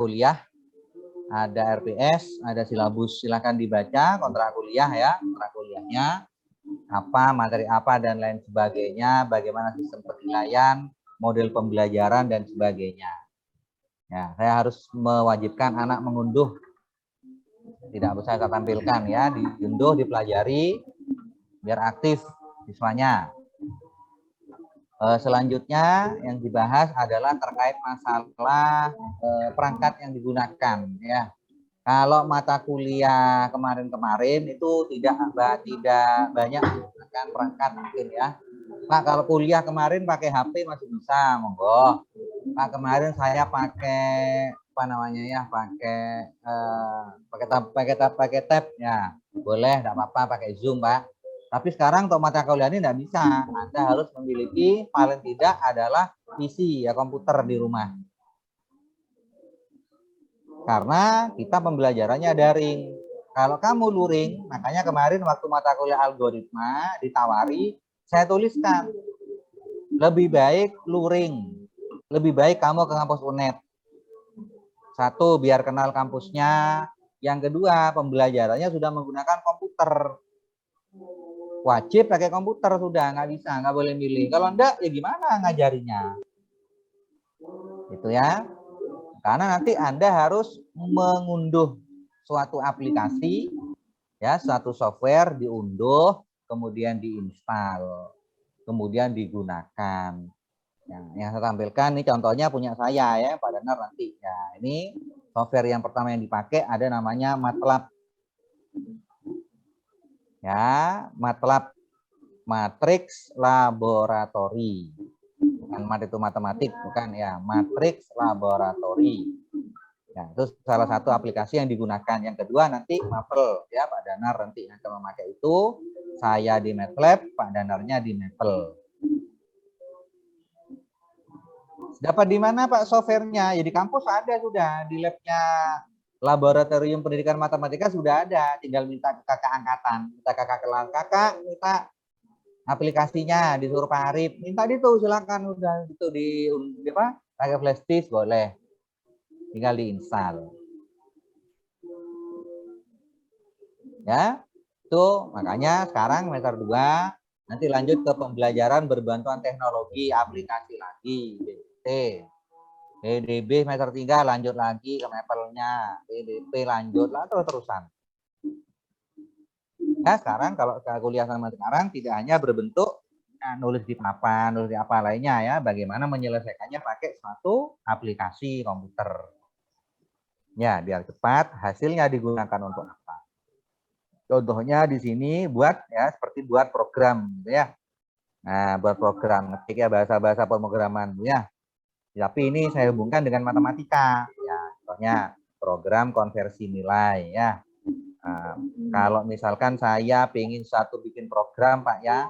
kuliah, ada RPS, ada silabus, silakan dibaca kontrak kuliah ya, kontrak kuliahnya apa, materi apa dan lain sebagainya, bagaimana sistem penilaian, model pembelajaran dan sebagainya. Ya, saya harus mewajibkan anak mengunduh, tidak bisa saya tampilkan ya, diunduh, dipelajari biar aktif siswanya. Selanjutnya yang dibahas adalah terkait masalah perangkat yang digunakan ya. Kalau mata kuliah kemarin-kemarin itu tidak banyak menggunakan perangkat mungkin ya. Pak, kalau kuliah kemarin pakai HP masih bisa, monggo. Pak, kemarin saya pakai apa namanya ya, pakai tab ya, boleh, tidak apa-apa, pakai Zoom Pak. Tapi sekarang untuk mata kuliah ini tidak bisa. Anda harus memiliki paling tidak adalah PC ya, komputer di rumah. Karena kita pembelajarannya daring. Kalau kamu luring, makanya kemarin waktu mata kuliah algoritma ditawari, saya tuliskan lebih baik luring, lebih baik kamu ke kampus UNED. Satu, biar kenal kampusnya. Yang kedua, pembelajarannya sudah menggunakan komputer. Wajib pakai komputer sudah, nggak bisa, nggak boleh milih. Kalau enggak, ya gimana ngajarinya? Itu ya. Karena nanti Anda harus mengunduh suatu aplikasi, ya, suatu software diunduh, kemudian diinstal, kemudian digunakan. Ya, yang saya tampilkan ini contohnya punya saya ya, Pak Danar nanti. Ya, ini software yang pertama yang dipakai ada namanya MATLAB. Ya, MATLAB Matrix Laboratory. Bukan mat itu matematik, bukan ya, Matrix Laboratory. Ya, itu salah satu aplikasi yang digunakan. Yang kedua nanti Maple ya, Pak Danar nanti akan memakai itu. Saya di MATLAB, Pak Danarnya di Maple. Dapat di mana Pak softwarenya? Ya di kampus ada sudah, di labnya Laboratorium Pendidikan Matematika sudah ada. Tinggal minta ke kakak angkatan, minta kakak kelas, kakak minta aplikasinya, disuruh Pak Arif, minta itu silakan udah itu di apa? Pakai flash disk boleh. Tinggal diinstal. Ya, itu makanya sekarang semester 2 nanti lanjut ke pembelajaran berbantuan teknologi aplikasi lagi, PDB semester 3 lanjut lagi ke Maple-nya, PDP lanjut lah terus-terusan. Nah, sekarang kalau kuliah sama sekarang tidak hanya berbentuk nulis di papan, nulis di apa lainnya ya, bagaimana menyelesaikannya pakai suatu aplikasi komputer. Ya, biar cepat, hasilnya digunakan untuk apa? Contohnya di sini buat ya seperti buat program gitu ya. Nah, buat program ngetik ya bahasa-bahasa pemrograman ya. Tapi ini saya hubungkan dengan matematika ya. Contohnya program konversi nilai ya. Nah, kalau misalkan saya ingin bikin program Pak ya,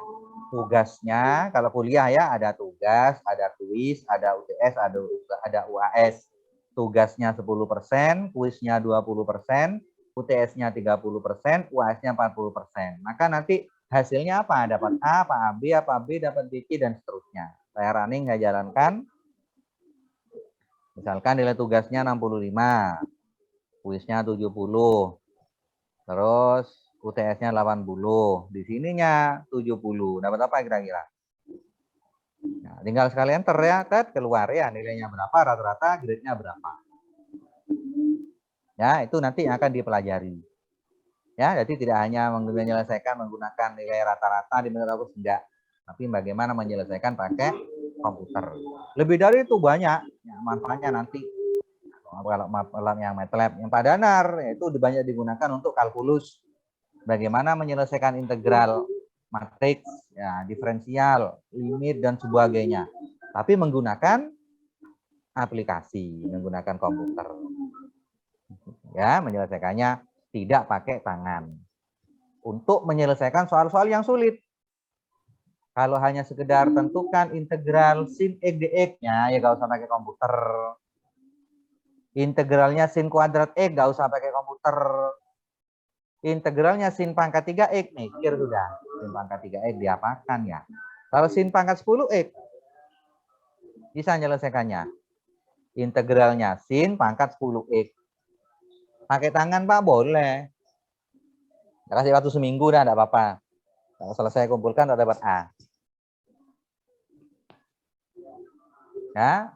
tugasnya kalau kuliah ya ada tugas, ada kuis, ada UTS, ada UAS. Tugasnya 10%, kuisnya 20%, UTS-nya 30%, UAS-nya 40%. Maka nanti hasilnya apa? Dapat A, apa B, apa B, dapat B, C, dan seterusnya. Saya running, saya jalankan. Misalkan nilai tugasnya 65, kuisnya 70, terus UTS-nya 80. Di sininya 70. Dapat apa kira-kira? Nah, tinggal sekali enter ya, keluar ya nilainya berapa, rata-rata grade-nya berapa. Ya, itu nanti akan dipelajari. Ya, jadi tidak hanya menyelesaikan menggunakan nilai rata-rata di menurut enggak, tapi bagaimana menyelesaikan pakai komputer. Lebih dari itu banyak ya, manfaatnya nanti. Kalau yang MATLAB, yang Pak Danar itu banyak digunakan untuk kalkulus. Bagaimana menyelesaikan integral, matriks, ya, diferensial, limit dan sebagainya. Tapi menggunakan aplikasi, menggunakan komputer. Ya, menyelesaikannya tidak pakai tangan. Untuk menyelesaikan soal-soal yang sulit. Kalau hanya sekedar tentukan integral sin x dx-nya, ya nggak usah pakai komputer. Integralnya sin kuadrat x, nggak usah pakai komputer. Integralnya sin pangkat 3x, mikir sudah. Sin pangkat 3x diapakan ya? Kalau sin pangkat 10x, bisa menyelesaikannya. Integralnya sin pangkat 10x. Pakai tangan Pak boleh. Kasih waktu seminggu dah, enggak apa-apa. Kalau selesai kumpulkan udah dapat A. Ya.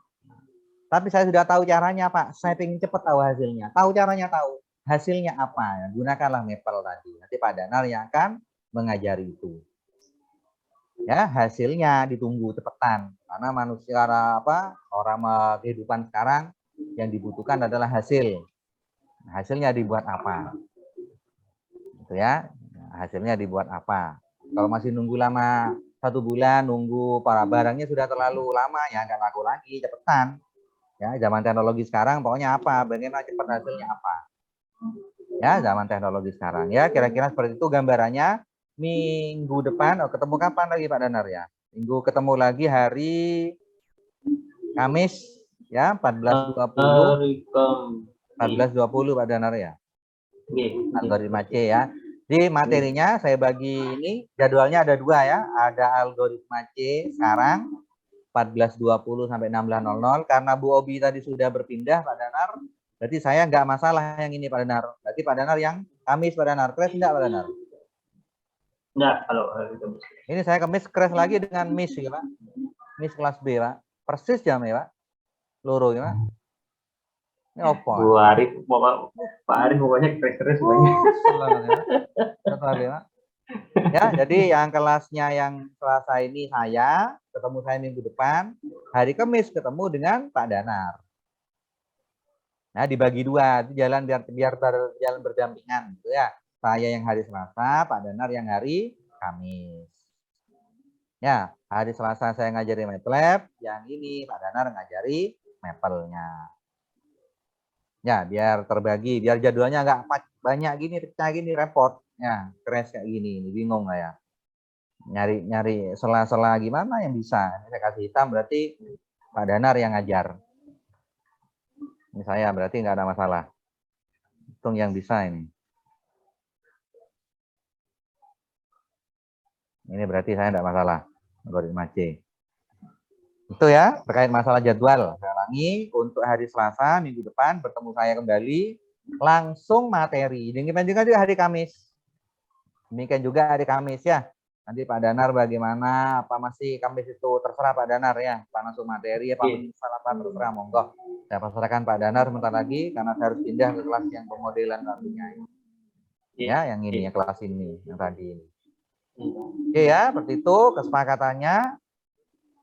Tapi saya sudah tahu caranya Pak. Saya ingin cepat tahu hasilnya. Tahu caranya, tahu. Hasilnya apa? Gunakanlah Maple tadi. Nanti Pak Danar yang akan mengajari itu. Ya, hasilnya ditunggu cepetan. Karena manusia orang kehidupan sekarang yang dibutuhkan adalah hasil. Hasilnya dibuat apa? Gitu ya. Hasilnya dibuat apa? Kalau masih nunggu lama 1 bulan, nunggu para barangnya sudah terlalu lama, ya nggak laku lagi, cepetan. Ya, zaman teknologi sekarang pokoknya apa? Bagaimana cepat hasilnya apa? Ya, zaman teknologi sekarang. Ya, kira-kira seperti itu gambarannya. Minggu depan, ketemu kapan lagi Pak Danar ya? Minggu ketemu lagi hari Kamis, ya, 14.20. 14.20 Pak Danar ya. Algoritma C ya. Di materinya saya bagi ini, jadwalnya ada 2 ya. Ada algoritma C sekarang 14.20 sampai 16.00. Karena Bu Obi tadi sudah berpindah Pak Danar, berarti saya nggak masalah yang ini Pak Danar. Berarti Pak Danar yang Kamis Pak Danar. Crash enggak Pak Danar? Enggak, kalau ini saya Kamis crash lagi dengan Miss ya Pak. Miss kelas B Pak. Persis jam ya Pak. Loro ya Pak. Ini apa? Bu Arif, Pak Arif pokoknya crash ya. Ya, jadi yang kelasnya yang Selasa ini saya, ketemu saya minggu depan, hari Kamis ketemu dengan Pak Danar. Nah, dibagi 2, itu jalan biar berjalan berdampingan gitu ya. Saya yang hari Selasa, Pak Danar yang hari Kamis. Ya, hari Selasa saya ngajari MATLAB, yang ini Pak Danar ngajari Maple-nya. Ya, biar terbagi, biar jadwalnya nggak banyak gini, pecah gini, repot. Ya, crash kayak gini, bingung lah ya. Nyari sela-sela gimana yang bisa. Saya kasih hitam berarti Pak Danar yang ngajar. Ini saya berarti nggak ada masalah. Hitung yang bisa ini. Ini berarti saya nggak masalah. Algoritma C. Itu ya, terkait masalah jadwal. Saya ulangi, untuk hari Selasa, minggu depan, bertemu saya kembali, langsung materi. Demikian juga hari Kamis. Demikian juga hari Kamis ya. Nanti Pak Danar bagaimana, apa masih Kamis itu terserah Pak Danar ya. Pak langsung materi, apa menyesal apa terserah, monggo. Saya pasrahkan Pak Danar sebentar lagi, karena saya harus pindah ke kelas yang pemodelan nantinya. Ya, yang ini, yang kelas ini, yang tadi ini. Oke ya, seperti itu kesepakatannya.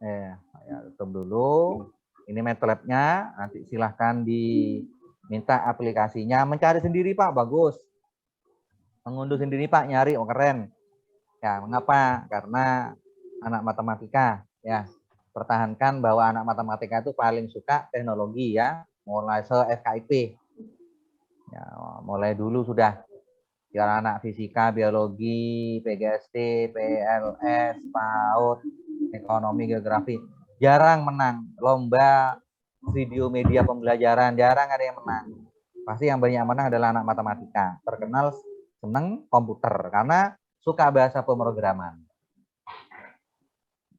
Ya, tutup dulu. Ini MATLAB-nya, nanti silahkan diminta aplikasinya. Mencari sendiri Pak, bagus. Mengunduh sendiri Pak, nyari, oh keren. Ya, mengapa? Karena anak matematika, ya. Pertahankan bahwa anak matematika itu paling suka teknologi ya, mulai se-FKIP. Ya, mulai dulu sudah. Biar anak fisika, biologi, PGSD, PLS, PAUD, ekonomi, geografi jarang menang lomba video media pembelajaran, jarang ada yang menang. Pasti yang banyak menang adalah anak matematika, terkenal seneng komputer karena suka bahasa pemrograman.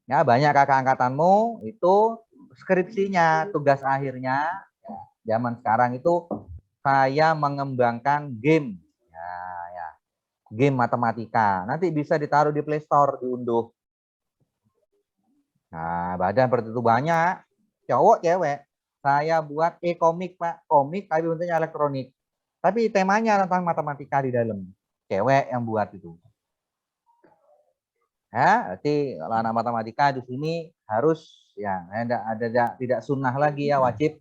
Ya, banyak kakak angkatanmu itu skripsinya, tugas akhirnya ya, zaman sekarang itu saya mengembangkan game. Ya, game matematika. Nanti bisa ditaruh di Play Store, diunduh. Nah, badan seperti itu banyak. Cowok, cewek. Saya buat e-komik, Pak. Komik tapi bentuknya elektronik. Tapi temanya tentang matematika di dalam. Cewek yang buat itu. Ya, berarti kalau anak matematika di sini harus ya tidak sunnah lagi ya, wajib.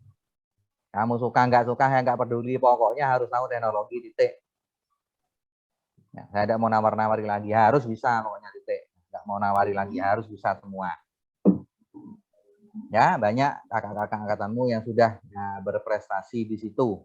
Kamu suka nggak suka, ya nggak peduli. Pokoknya harus tahu teknologi, titik. Ya, saya tidak mau nawar-nawari lagi. Harus bisa pokoknya, titik. Nggak mau nawari lagi, harus bisa semua. Ya, banyak kakak-kakak angkatanmu yang sudah ya, berprestasi di situ.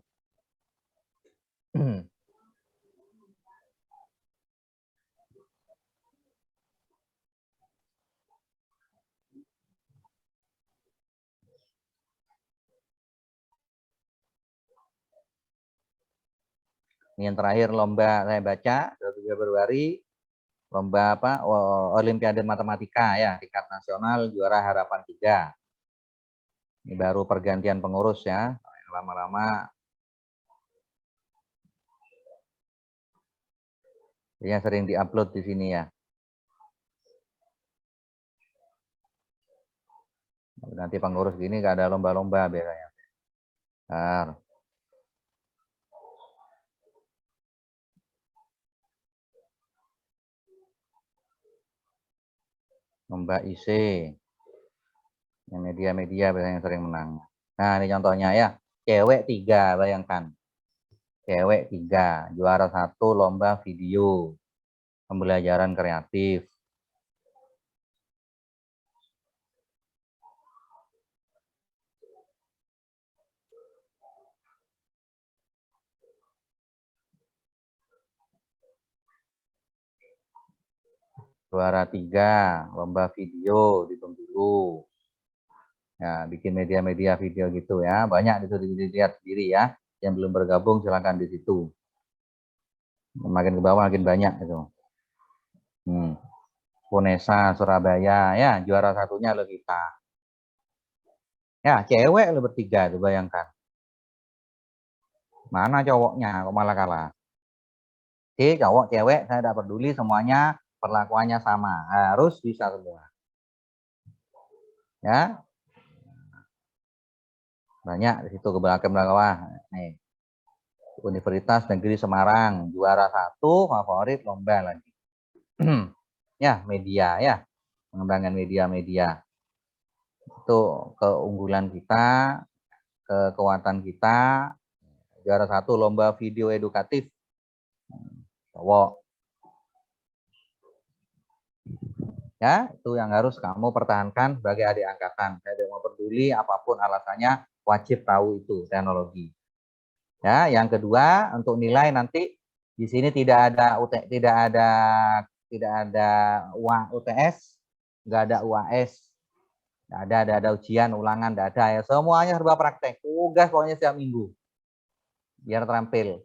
Ini yang terakhir lomba saya baca 2 Februari, lomba apa? Olimpiade Matematika ya, tingkat nasional juara harapan 3. Ini baru pergantian pengurus ya. Lama-lama yang sering diupload di sini ya. Nanti pengurus gini gak ada lomba-lomba biasanya. Bentar. Lomba IC. Yang media-media biasanya sering menang. Nah, ini contohnya ya. Cewek 3, bayangkan. Cewek 3, juara 1 lomba video. Pembelajaran kreatif. Juara 3, lomba video di Bengkulu. Ya, bikin media-media video gitu ya. Banyak itu dilihat sendiri ya. Yang belum bergabung silakan di situ. Makin ke bawah makin banyak itu. Ponesa Surabaya ya, juara satunya lo kita. Ya, cewek lo bertiga tuh bayangkan. Mana cowoknya kok malah kalah. Oke, cowok, cewek, saya tidak peduli, semuanya perlakuannya sama. Harus bisa semua. Ya. Banyak di situ ke belakang bawah. Nih. Universitas Negeri Semarang, juara 1, favorit lomba lagi. Ya, media ya. Pengembangan media-media. Itu keunggulan kita, kekuatan kita. Juara 1 lomba video edukatif. Cowok. Ya, itu yang harus kamu pertahankan sebagai adik angkatan. Saya tidak mau peduli apapun alasannya, wajib tahu itu teknologi. Ya, yang kedua untuk nilai nanti di sini tidak ada UTS, nggak ada UAS, nggak ada ujian ulangan, nggak ada ya. Semuanya serba praktek, tugas pokoknya setiap minggu biar terampil.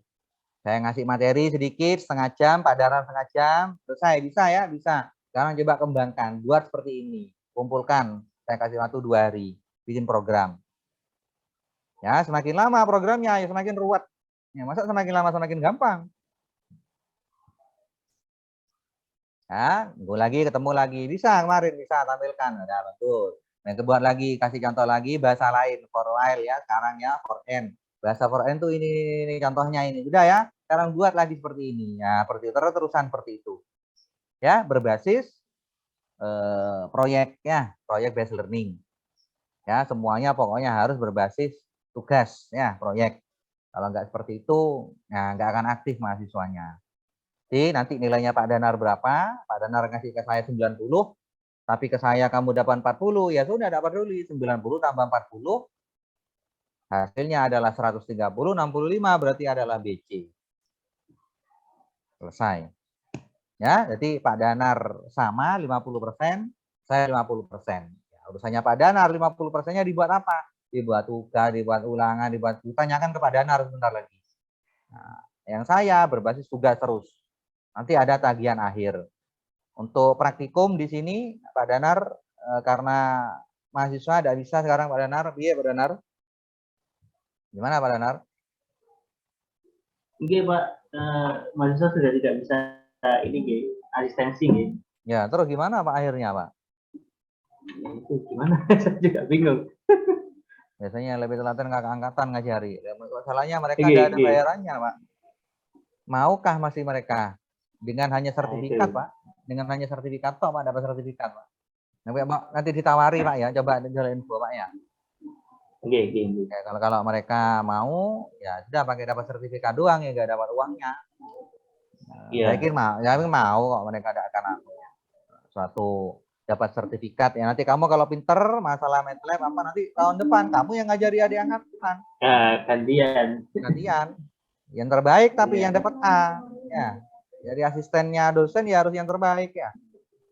Saya ngasih materi sedikit, setengah jam, Pak Daran setengah jam, selesai, bisa ya, bisa. Sekarang coba kembangkan, buat seperti ini, kumpulkan, saya kasih waktu 2 hari, bikin program. Ya, semakin lama programnya, ya semakin ruwet. Ya, masa semakin lama semakin gampang. Ya, tunggu lagi, ketemu lagi, bisa kemarin, bisa tampilkan, ada betul. Yang kedua lagi, kasih contoh lagi, bahasa lain, for while ya, sekarang ya, for n. Bahasa for n tuh ini contohnya ini, udah ya. Sekarang buat lagi seperti ini, ya, seperti terus-terusan seperti itu. Ya, berbasis proyek ya, proyek based learning. Ya, semuanya pokoknya harus berbasis tugas ya, proyek. Kalau nggak seperti itu, ya nggak akan aktif mahasiswanya. Jadi nanti nilainya Pak Danar berapa? Pak Danar ngasih ke saya 90, tapi ke saya kamu dapat 40, ya sudah dapat dulu 90 tambah 40, hasilnya adalah 130, 65 berarti adalah BC. Selesai. Ya, jadi Pak Danar sama 50%, saya 50%. Ya, urusannya Pak Danar 50%-nya dibuat apa? Dibuat tugas, dibuat ulangan, ditanyakan ke Pak Danar sebentar lagi. Nah, yang saya berbasis tugas terus. Nanti ada tagihan akhir. Untuk praktikum di sini Pak Danar karena mahasiswa tidak bisa sekarang Pak Danar, iya Pak Danar. Gimana Pak Danar? Oke Pak, mahasiswa sudah tidak bisa ini asistensi gitu. Ya, terus gimana Pak akhirnya Pak? Ya, itu gimana? Saya juga bingung. Biasanya lebih telaten kakak angkatan ngajari. Masalahnya mereka tidak ada bayarannya Pak. Maukah masih mereka dengan hanya sertifikat Pak? Dengan hanya sertifikat toh Pak, dapat sertifikat Pak. Nanti ditawari Pak ya, coba jalan info Pak ya. Oke. Ya, kalau mereka mau, ya sudah pakai dapat sertifikat doang ya, nggak dapat uangnya. Nah, saya kira mau kok mereka ada akan suatu dapat sertifikat ya. Nanti kamu kalau pinter masalah MATLAB apa nanti tahun depan kamu yang ngajari adik angkatan. Gantian. Yang terbaik tapi yang dapat A. Ya. Jadi asistennya dosen ya harus yang terbaik ya.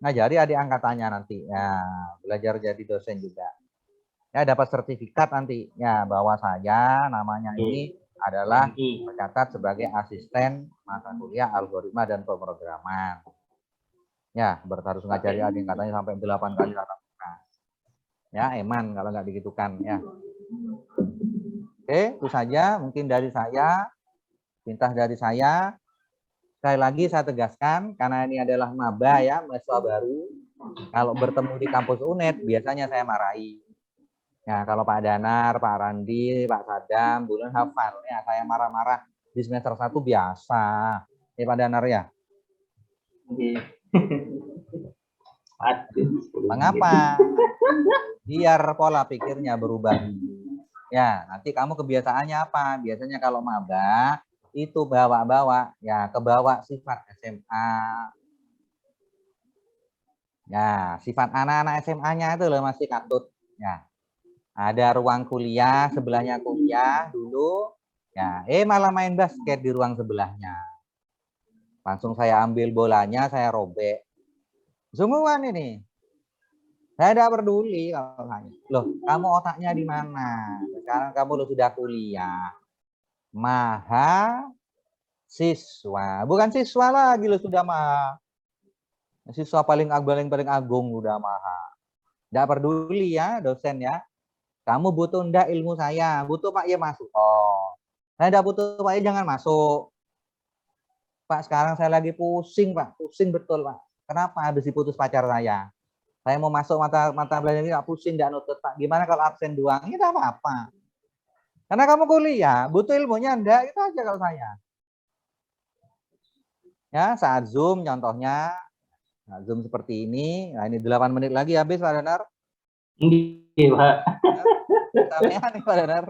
Ngajari adik angkatannya nanti. Ya, belajar jadi dosen juga. Ya, dapat sertifikat nanti. Ya, bahwa saya namanya ini adalah tercatat sebagai asisten mata kuliah algoritma dan pemrograman. Ya, harus ngajari adik katanya sampai 8 kali tatap muka. Ya, eman kalau nggak digitukan ya. Oke, itu saja mungkin dari saya, pintas dari saya. Sekali lagi saya tegaskan, karena ini adalah maba ya, mahasiswa baru. Kalau bertemu di kampus UNED, biasanya saya marahi. Ya, kalau Pak Danar, Pak Randi, Pak Sadam, bulan hafal. Ya, saya marah-marah di semester 1 biasa. Ya, Pak Danar ya. Aduh, Mengapa? Biar pola pikirnya berubah dulu. Ya, nanti kamu kebiasaannya apa? Biasanya kalau maba itu bawa-bawa, ya kebawa sifat SMA. Ya, sifat anak-anak SMA-nya itu loh masih katut. Ya, ada ruang kuliah, sebelahnya kuliah dulu. Ya, malah main basket di ruang sebelahnya. Langsung saya ambil bolanya, saya robek. Sungguhan ini. Saya tidak peduli kalau saya. Loh, kamu otaknya di mana? Sekarang kamu sudah kuliah. Mahasiswa. Bukan siswa lagi lo sudah maha. Siswa paling agung udah maha. Tidak peduli ya dosen ya. Kamu butuh ndak ilmu saya? Butuh Pak, ya masuk. Oh. Saya tidak butuh Pak, ya jangan masuk. Pak, sekarang saya lagi pusing Pak. Pusing betul Pak. Kenapa? Habis diputus pacar saya. Saya mau masuk mata pelajaran ini pusing, tidak nutut Pak. Gimana kalau absen doang? Ini tidak apa-apa. Karena kamu kuliah, butuh ilmunya enggak, itu aja kalau saya. Ya, saat Zoom contohnya, nah, Zoom seperti ini. Nah, ini 8 menit lagi habis Pak Danar. Iya, Pak. Sampai nih Pak Danar.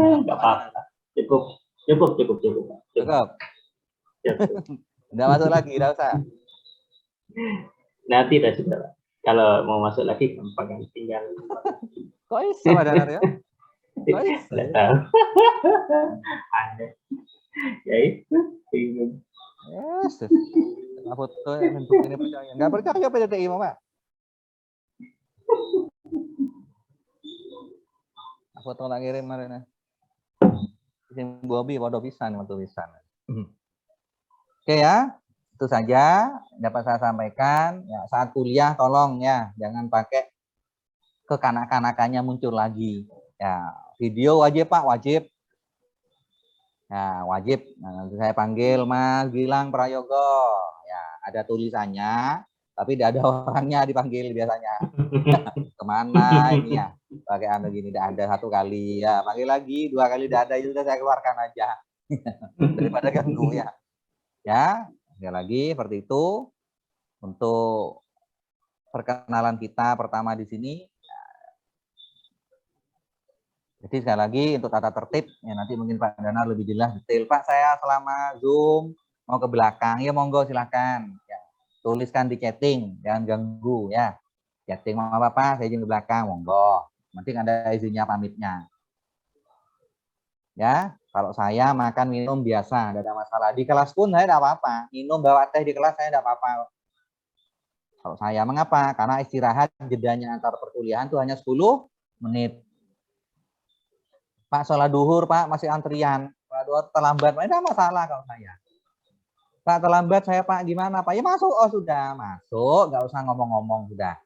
Enggak apa-apa. Cukup. Cukup. Enggak masuk lagi, enggak usah. Nanti dah sudah. Kalau mau masuk lagi gampang, tinggal. Kok bisa Pak Danar ya? Kok bisa? Enggak tahu. Aneh. Ya itu, bingung. Yes. Foto bentuk ini percaya. Enggak percaya PDTI Pak. Foto tak kirim kemarin. Isim Bobi waduh pisan waktu pisan. Oke ya, itu saja dapat saya sampaikan. Ya, saat kuliah tolong ya, jangan pakai kekanak-kanakannya muncul lagi. Ya, video wajib Pak, wajib. Ya, wajib. Nah, nanti saya panggil Mas Gilang Prayogo. Ya, ada tulisannya, tapi tidak ada orangnya dipanggil biasanya. Kemana ini ya? Pakai anu gini, tidak ada satu kali. Ya, panggil lagi, 2 kali tidak ada, itu sudah saya keluarkan aja. Daripada ganggu ya. Ya, sekali lagi seperti itu untuk perkenalan kita pertama di sini. Jadi sekali lagi untuk tata tertib ya nanti mungkin Pak Danar lebih jelas detail. Pak, saya selama Zoom mau ke belakang ya monggo silakan. Ya, tuliskan di chatting, jangan ganggu ya. Chatting mau apa-apa, saya izin ke belakang monggo. Penting ada izinnya pamitnya. Ya, kalau saya makan minum biasa, tidak ada masalah. Di kelas pun saya tidak apa-apa. Minum bawa teh di kelas saya tidak apa-apa. Kalau saya mengapa? Karena istirahat jedanya antar perkuliahan itu hanya 10 menit. Pak, sholat duhur, Pak, masih antrian. Sholat duhur terlambat, Pak, tidak masalah kalau saya. Pak, terlambat saya, Pak, gimana, Pak? Ya masuk, oh sudah, masuk, nggak usah ngomong-ngomong, sudah.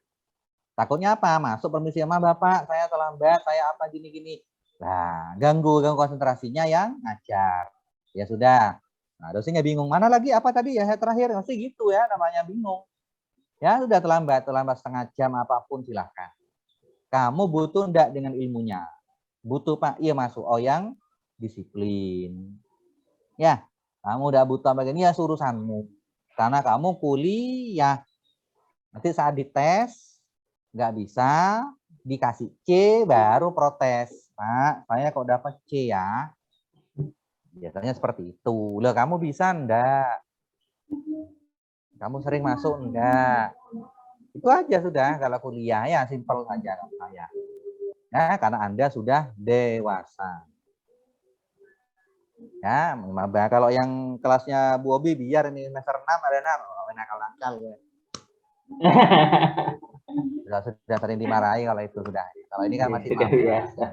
Takutnya apa? Masuk permisi sama Bapak, saya terlambat, saya apa gini-gini. Nah, ganggu konsentrasinya yang ngajar. Ya sudah. Nah, dosennya bingung. Mana lagi apa tadi ya? Saya terakhir masih gitu ya, namanya bingung. Ya sudah terlambat setengah jam apapun silahkan. Kamu butuh enggak dengan ilmunya? Butuh Pak, iya masuk. Oh yang disiplin. Ya, kamu udah butuh bagian ya urusanmu. Karena kamu kuliah. Nanti saat dites nggak bisa, dikasih C baru protes. Pak, saya kok dapat C ya? Biasanya seperti itu. Loh, kamu bisa enggak? Kamu sering masuk enggak? Itu aja sudah kalau kuliah ya simpel saja kalau saya. Ya, karena Anda sudah dewasa. Ya, kalau yang kelasnya Bu Obi biar ini semester 6 ada nakal-nakal. Sudah sering dimarahi kalau itu sudah. Kalau ini kan masih sudah biasa.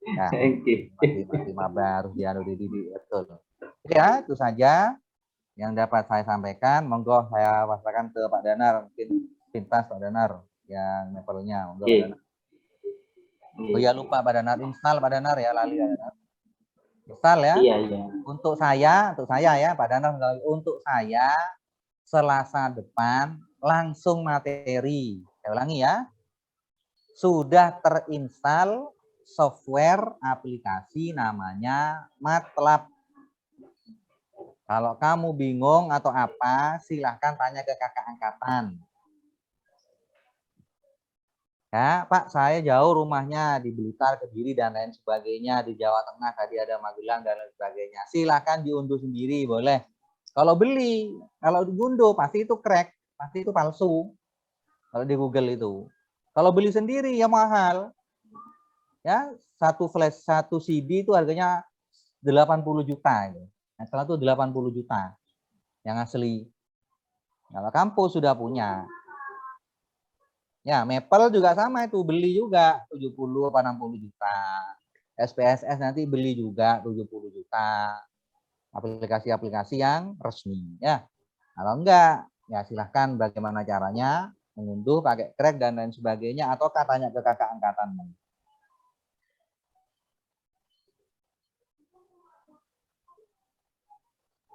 Ya, masih maba harus dididik betul. Ya, itu saja yang dapat saya sampaikan. Monggo saya wasakan ke Pak Danar, mungkin pintas Pak Danar. yang Maple-nya. Monggo Oke. Pak Danar. Oh ya lupa Pak Danar, install Pak Danar ya, lali Pak Danar. Install ya. Iya, iya. Untuk saya ya Pak Danar, untuk saya Selasa depan langsung materi. Saya ulangi ya. Sudah terinstall software aplikasi namanya MATLAB. Kalau kamu bingung atau apa, silahkan tanya ke kakak angkatan. Ya, Pak, saya jauh rumahnya di Blitar, Kediri, dan lain sebagainya. Di Jawa Tengah, tadi ada Magelang, dan lain sebagainya. Silahkan diunduh sendiri, boleh. Kalau beli, kalau diunduh, pasti itu crack. Pasti itu palsu. Kalau di Google itu. Kalau beli sendiri, ya mahal. Ya, satu flash, satu CD itu harganya 80 juta. Nah, setelah itu 80 juta. Yang asli. Kalau kampus sudah punya. Ya, Maple juga sama itu, beli juga 70 atau 60 juta. SPSS nanti beli juga 70 juta. Aplikasi-aplikasi yang resmi ya. Kalau enggak, ya silahkan bagaimana caranya mengunduh pakai crack dan lain sebagainya atau katanya ke kakak angkatanmu.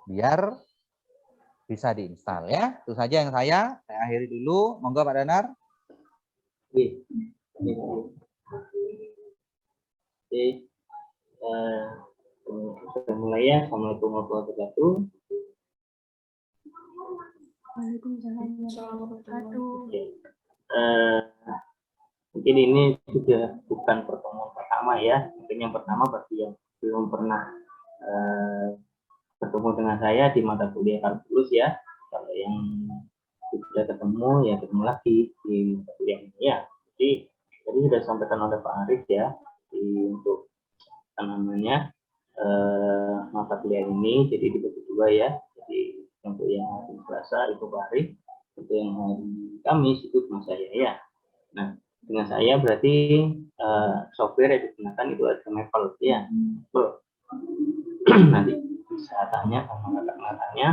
Biar bisa diinstal ya. Itu saja yang saya akhiri dulu. Monggo Pak Danar. Oke. Oke. Sudah mulai ya. Assalamualaikum warahmatullahi wabarakatuh. Waalaikumsalam warahmatullahi wabarakatuh. Oke. Mungkin ini sudah bukan pertemuan pertama ya. Mungkin yang pertama bagi yang belum pernah bertemu dengan saya di mata kuliah kalkulus ya. Kalau yang sudah ketemu ya ketemu lagi di mata kuliah ini ya. Jadi tadi sudah disampaikan oleh Pak Arif ya untuk apa namanya mata kuliah ini jadi dibagi dua ya. Jadi untuk yang hari Selasa itu Pak Arif, untuk yang hari Kamis itu cuma saya ya. Nah dengan saya berarti software yang digunakan itu ada Maple ya. Nanti bisa tanya sama kakak-kakaknya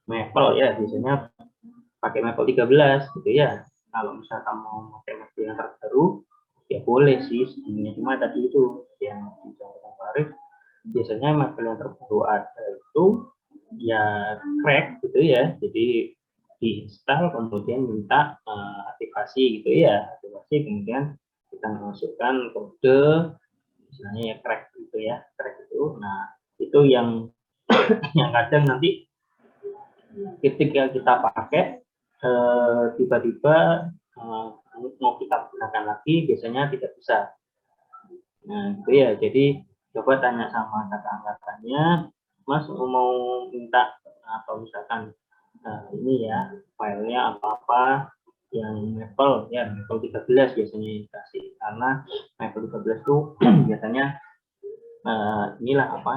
Maple ya, biasanya pakai Maple 13 gitu ya. Kalau misalkan mau pakai Maple yang terbaru ya boleh sih sebenarnya, cuma tadi itu yang disampaikan Pak Arif, biasanya Maple yang terbaru ada itu ya crack gitu ya, jadi diinstal kemudian minta aktivasi gitu ya, aktivasi kemudian kita masukkan kode misalnya ya crack gitu ya, crack itu. Nah itu yang yang kadang nanti ketika kita pakai tiba-tiba mau kita gunakan lagi biasanya tidak bisa. Nah itu ya, jadi coba tanya sama kakak angkatannya, Mas mau minta atau misalkan ini ya filenya apa yang Maple ya, Maple 13 biasanya dikasih, karena Maple 13 itu biasanya inilah apa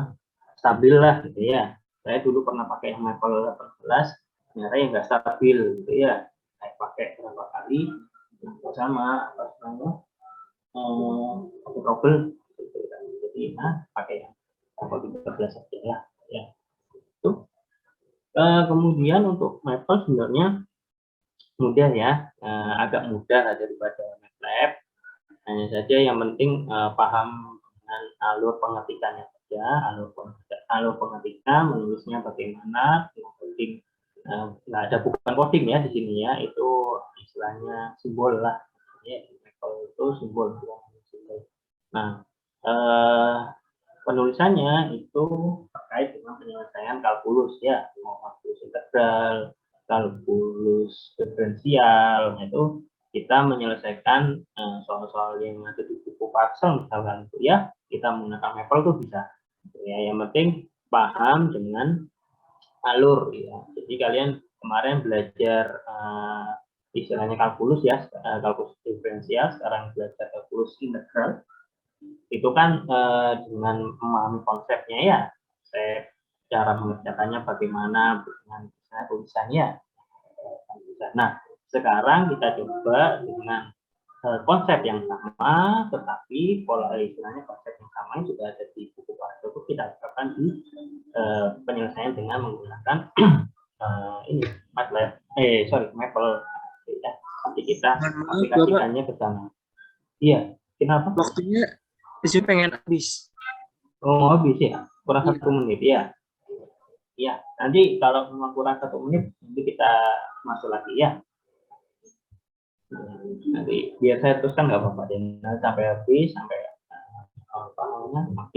stabil lah gitu ya. Saya dulu pernah pakai yang Maple 18, ternyata yang nggak stabil gitu ya. Saya pakai berapa kali sama apa namanya pakai trouble gitu, jadi pakai yang Maple 13 saja ya. Itu kemudian untuk Maple sebenarnya mudah ya, agak mudah daripada MATLAB. Hanya saja yang penting paham dengan alur pengetikannya saja, alur pengetikan menulisnya bagaimana. Yang penting nggak ada bukan coding ya di sini ya, itu istilahnya simbol lah ya, itu simbol. Nah penulisannya itu terkait dengan penyelesaian kalkulus ya, mau kalkulus integral, kalkulus diferensial, itu kita menyelesaikan soal-soal yang ada di buku Parsel misalkan itu ya, kita menggunakan Maple tuh bisa ya, yang penting paham dengan alur ya. Jadi kalian kemarin belajar istilahnya kalkulus ya, kalkulus diferensial, sekarang belajar kalkulus integral. Itu kan dengan memahami konsepnya ya, cara mengerjakannya bagaimana dengan tulisannya. Nah sekarang kita coba dengan konsep yang sama, tetapi pola istilahnya konsep yang sama yang sudah ada di buku Parsel itu kita terapkan di penyelesaian dengan menggunakan ini MATLAB, Maple ya, kita Mohon maaf, aplikasikannya ke sana. Iya, kenapa? Waktunya saya pengen habis. Oh, mau habis ya? Kurang Iya. 1 menit ya? Iya, nanti kalau memang kurang 1 menit, nanti kita masuk lagi ya. Nanti biar saya teruskan nggak apa-apa, dan sampai habis, sampai apa namanya,